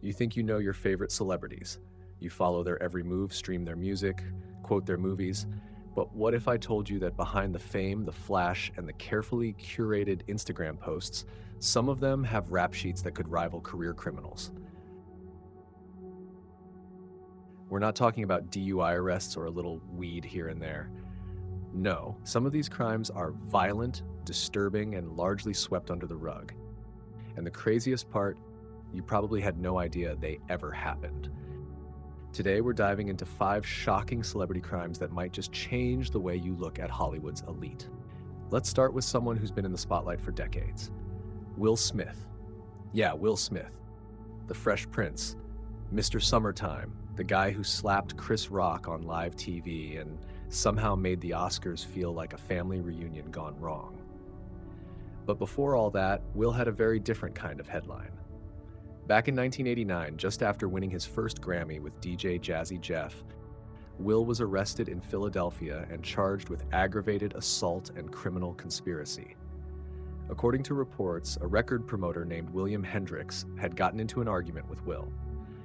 You think you know your favorite celebrities. You follow their every move, stream their music, quote their movies. But what if I told you that behind the fame, the flash, and the carefully curated Instagram posts, some of them have rap sheets that could rival career criminals? We're not talking about DUI arrests or a little weed here and there. No, some of these crimes are violent, disturbing, and largely swept under the rug. And the craziest part, you probably had no idea they ever happened. Today, we're diving into 5 shocking celebrity crimes that might just change the way you look at Hollywood's elite. Let's start with someone who's been in the spotlight for decades. Will Smith. Yeah, Will Smith. The Fresh Prince. Mr. Summertime, the guy who slapped Chris Rock on live TV and somehow made the Oscars feel like a family reunion gone wrong. But before all that, Will had a very different kind of headline. Back in 1989, just after winning his first Grammy with DJ Jazzy Jeff, Will was arrested in Philadelphia and charged with aggravated assault and criminal conspiracy. According to reports, a record promoter named William Hendricks had gotten into an argument with Will.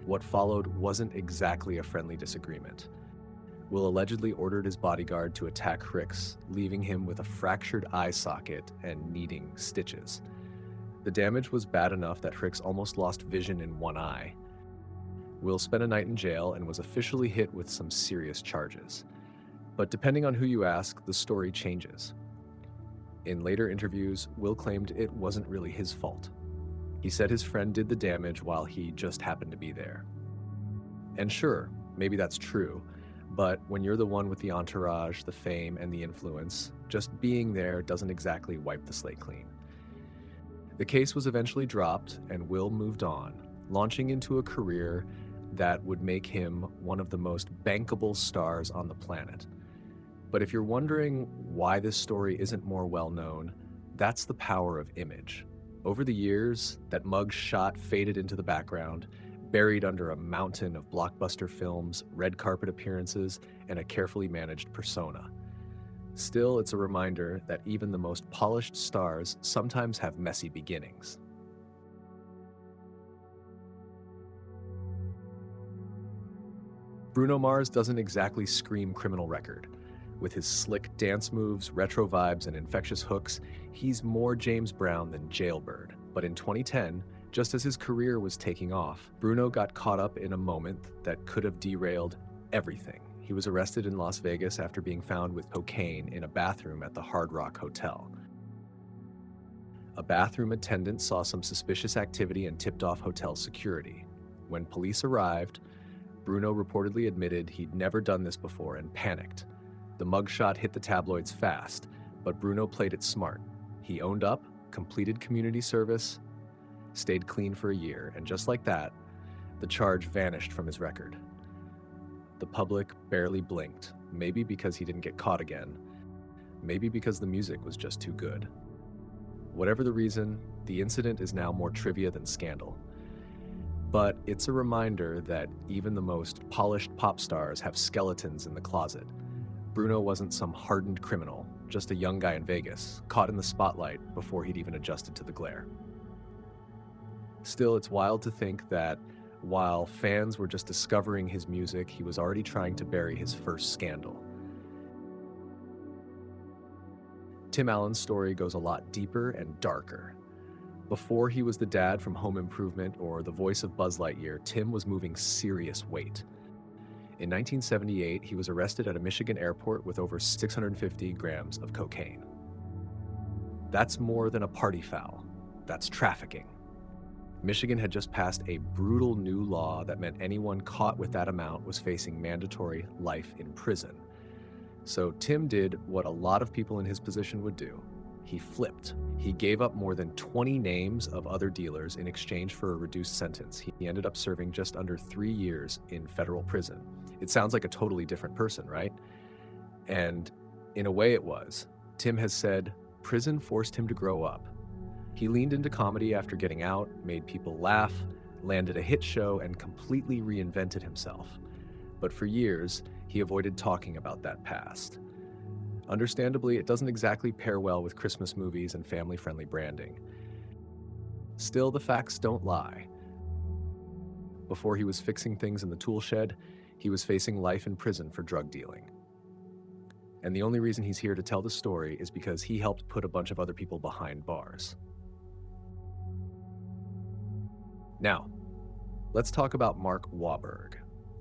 What followed wasn't exactly a friendly disagreement. Will allegedly ordered his bodyguard to attack Hendricks, leaving him with a fractured eye socket and needing stitches. The damage was bad enough that Hendricks almost lost vision in one eye. Will spent a night in jail and was officially hit with some serious charges. But depending on who you ask, the story changes. In later interviews, Will claimed it wasn't really his fault. He said his friend did the damage while he just happened to be there. And sure, maybe that's true, but when you're the one with the entourage, the fame, and the influence, just being there doesn't exactly wipe the slate clean. The case was eventually dropped, and Will moved on, launching into a career that would make him one of the most bankable stars on the planet. But if you're wondering why this story isn't more well-known, that's the power of image. Over the years, that mug shot faded into the background, buried under a mountain of blockbuster films, red carpet appearances, and a carefully managed persona. Still, it's a reminder that even the most polished stars sometimes have messy beginnings. Bruno Mars doesn't exactly scream criminal record. With his slick dance moves, retro vibes, and infectious hooks, he's more James Brown than Jailbird. But in 2010, just as his career was taking off, Bruno got caught up in a moment that could have derailed everything. He was arrested in Las Vegas after being found with cocaine in a bathroom at the Hard Rock Hotel. A bathroom attendant saw some suspicious activity and tipped off hotel security. When police arrived, Bruno reportedly admitted he'd never done this before and panicked. The mugshot hit the tabloids fast, but Bruno played it smart. He owned up, completed community service, stayed clean for a year, and just like that, the charge vanished from his record. The public barely blinked, maybe because he didn't get caught again, maybe because the music was just too good. Whatever the reason, the incident is now more trivia than scandal. But it's a reminder that even the most polished pop stars have skeletons in the closet. Bruno wasn't some hardened criminal, just a young guy in Vegas, caught in the spotlight before he'd even adjusted to the glare. Still, it's wild to think that while fans were just discovering his music, he was already trying to bury his first scandal. Tim Allen's story goes a lot deeper and darker. Before he was the dad from Home Improvement or the voice of Buzz Lightyear, Tim was moving serious weight. In 1978, he was arrested at a Michigan airport with over 650 grams of cocaine. That's more than a party foul. That's trafficking. Michigan had just passed a brutal new law that meant anyone caught with that amount was facing mandatory life in prison. So Tim did what a lot of people in his position would do. He flipped. He gave up more than 20 names of other dealers in exchange for a reduced sentence. He ended up serving just under 3 years in federal prison. It sounds like a totally different person, right? And in a way it was. Tim has said, prison forced him to grow up. He leaned into comedy after getting out, made people laugh, landed a hit show, and completely reinvented himself. But for years, he avoided talking about that past. Understandably, it doesn't exactly pair well with Christmas movies and family-friendly branding. Still, the facts don't lie. Before he was fixing things in the tool shed, he was facing life in prison for drug dealing. And the only reason he's here to tell the story is because he helped put a bunch of other people behind bars. Now, let's talk about Mark Wahlberg.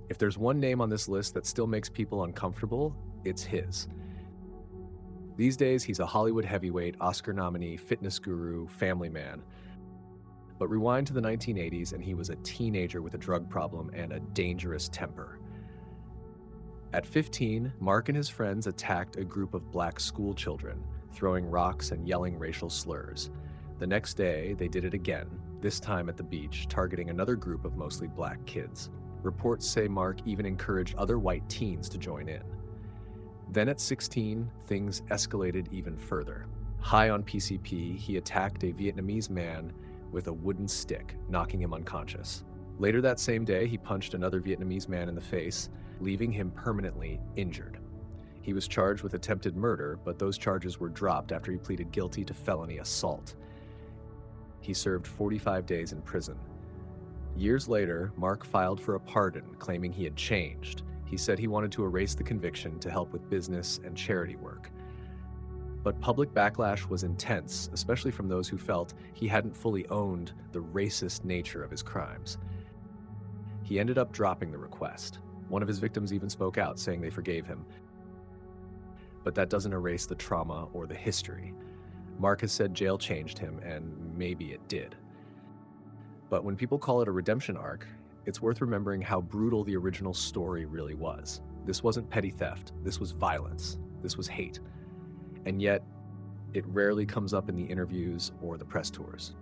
If there's one name on this list that still makes people uncomfortable, it's his. These days, he's a Hollywood heavyweight, Oscar nominee, fitness guru, family man. But rewind to the 1980s, and he was a teenager with a drug problem and a dangerous temper. At 15, Mark and his friends attacked a group of black school children, throwing rocks and yelling racial slurs. The next day, they did it again, this time at the beach, targeting another group of mostly black kids. Reports say Mark even encouraged other white teens to join in. Then at 16, things escalated even further. High on PCP, he attacked a Vietnamese man with a wooden stick, knocking him unconscious. Later that same day, he punched another Vietnamese man in the face, leaving him permanently injured. He was charged with attempted murder, but those charges were dropped after he pleaded guilty to felony assault. He served 45 days in prison. Years later, Mark filed for a pardon, claiming he had changed. He said he wanted to erase the conviction to help with business and charity work. But public backlash was intense, especially from those who felt he hadn't fully owned the racist nature of his crimes. He ended up dropping the request. One of his victims even spoke out, saying they forgave him. But that doesn't erase the trauma or the history. Mark has said jail changed him, and maybe it did. But when people call it a redemption arc, it's worth remembering how brutal the original story really was. This wasn't petty theft. This was violence. This was hate. And yet, it rarely comes up in the interviews or the press tours.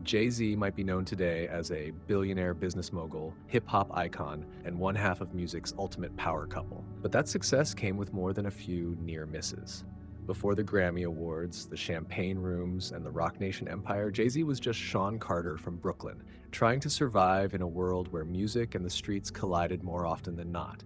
Jay-Z might be known today as a billionaire business mogul, hip-hop icon, and one half of music's ultimate power couple. But that success came with more than a few near misses. Before the Grammy Awards, the Champagne Rooms, and the Roc Nation empire, Jay-Z was just Sean Carter from Brooklyn, trying to survive in a world where music and the streets collided more often than not.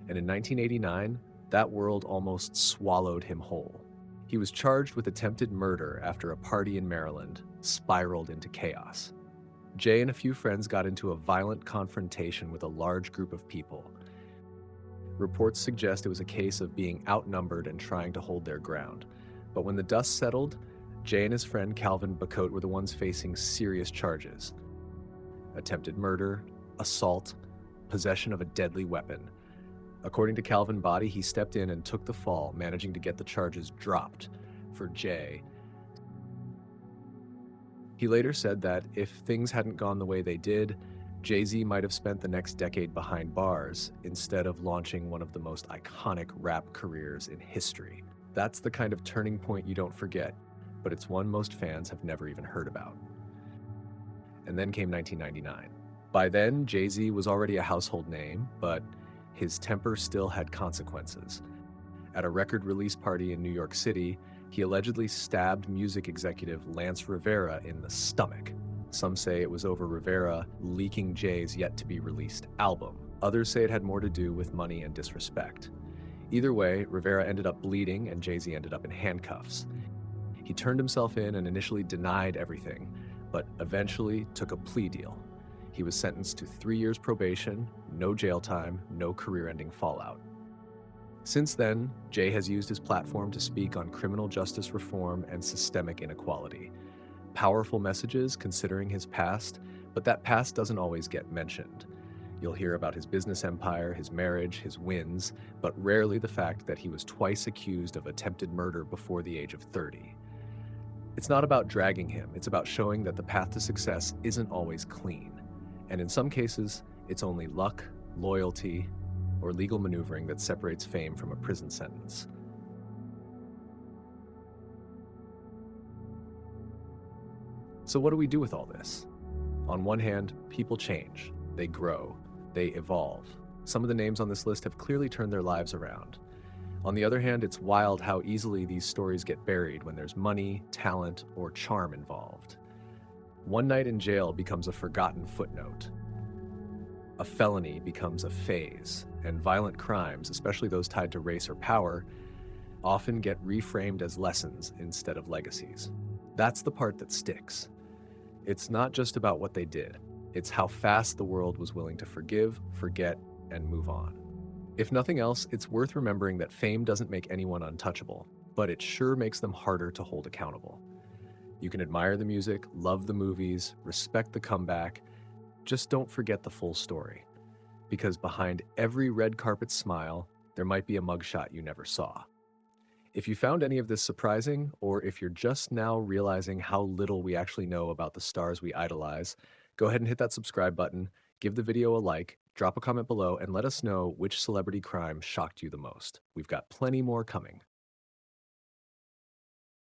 And in 1989, that world almost swallowed him whole. He was charged with attempted murder after a party in Maryland spiraled into chaos. Jay and a few friends got into a violent confrontation with a large group of people. Reports suggest it was a case of being outnumbered and trying to hold their ground. But when the dust settled, Jay and his friend Calvin Bacote were the ones facing serious charges: attempted murder, assault, possession of a deadly weapon. According to Calvin Body, he stepped in and took the fall, managing to get the charges dropped for Jay. He later said that if things hadn't gone the way they did, Jay-Z might have spent the next decade behind bars instead of launching one of the most iconic rap careers in history. That's the kind of turning point you don't forget, but it's one most fans have never even heard about. And then came 1999. By then, Jay-Z was already a household name, but his temper still had consequences. At a record release party in New York City, he allegedly stabbed music executive Lance Rivera in the stomach. Some say it was over Rivera leaking Jay's yet-to-be-released album. Others say it had more to do with money and disrespect. Either way, Rivera ended up bleeding and Jay-Z ended up in handcuffs. He turned himself in and initially denied everything, but eventually took a plea deal. He was sentenced to 3 years probation, no jail time, no career-ending fallout. Since then, Jay has used his platform to speak on criminal justice reform and systemic inequality. Powerful messages considering his past, but that past doesn't always get mentioned. You'll hear about his business empire, his marriage, his wins, but rarely the fact that he was twice accused of attempted murder before the age of 30. It's not about dragging him, it's about showing that the path to success isn't always clean. And in some cases, it's only luck, loyalty, or legal maneuvering that separates fame from a prison sentence. So what do we do with all this? On one hand, people change, they grow, they evolve. Some of the names on this list have clearly turned their lives around. On the other hand, it's wild how easily these stories get buried when there's money, talent, or charm involved. One night in jail becomes a forgotten footnote. A felony becomes a phase, and violent crimes, especially those tied to race or power, often get reframed as lessons instead of legacies. That's the part that sticks. It's not just about what they did, it's how fast the world was willing to forgive, forget, and move on. If nothing else, it's worth remembering that fame doesn't make anyone untouchable, but it sure makes them harder to hold accountable. You can admire the music, love the movies, respect the comeback, just don't forget the full story. Because behind every red carpet smile, there might be a mugshot you never saw. If you found any of this surprising, or if you're just now realizing how little we actually know about the stars we idolize, go ahead and hit that subscribe button, give the video a like, drop a comment below, and let us know which celebrity crime shocked you the most. We've got plenty more coming.